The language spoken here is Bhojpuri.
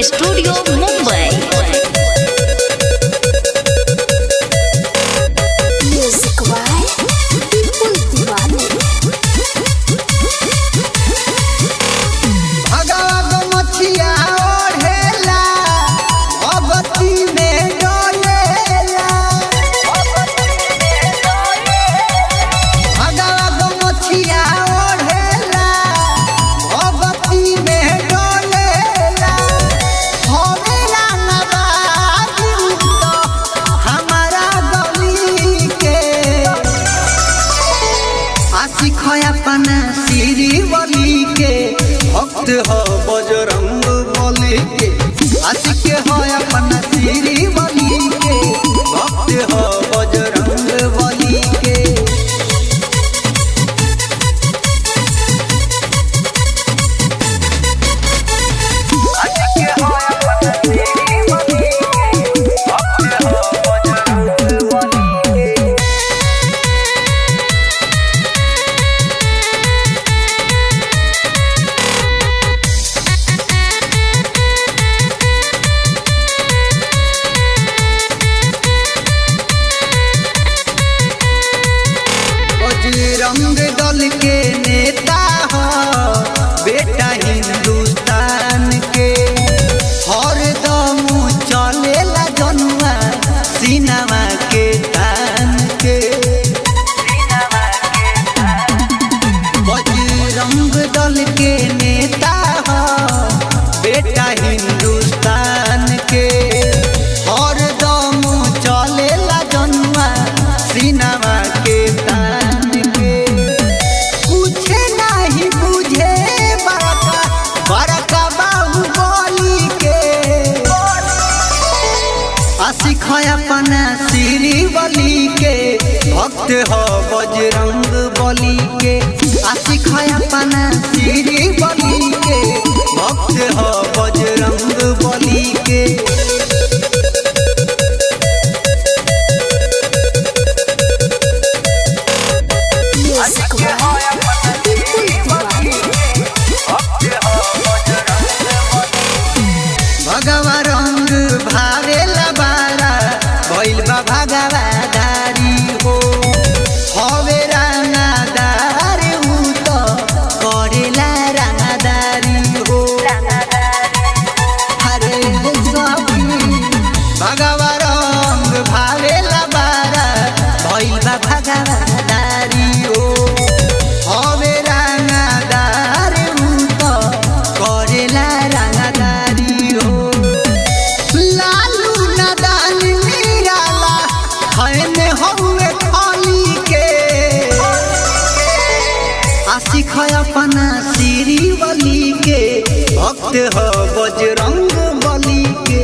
Studio Mumbai. Music by Vipul Deewane. भगवा मछिया ओढ़ेला भगवती में डोलेला। भगवा मछिया ओढ़ेला भगवती में डोलेला। होवेला नवाजी तो हमारा गली के आशिक है अपना श्री बलि के भक्त हो बजरंग बली के। आशिक है अपना श्री बलि के भक्त हो बजरंग बली के। बजरंग दल के नेता हो बेटा हिंदुस्तान के। हरदम चलेला जनुआ सीनामा के तान के। बजरंग दल के नेता हो बेटा हिंदुस्तान के। हरदम चलेला जनुआ सीनामा के तान के। कुछ नहीं बुझे बड़का बड़का बाहुबली के। आशिक है अपना श्री बलि के भक्त हो बजरंग बली के। आशिक है अपना श्री बलि के भक्त हो बजरंग बली के। Music by Vipul Deewane. भगवा रंग भावेला बारा भइल बा भगवाधारी हो। हवे रानादार हूँ तो करेला रानादारी हो। हरे स्वामी भगवा रंग भावेला बारा भइल बा भगवाधारी हो। हवे रानादार हूँ तो करेला रानादारी हो। लालू नदान निराला हने हउए खाली के। आशिक है अपना श्री बलि के भक्त हो बजरंग बली के।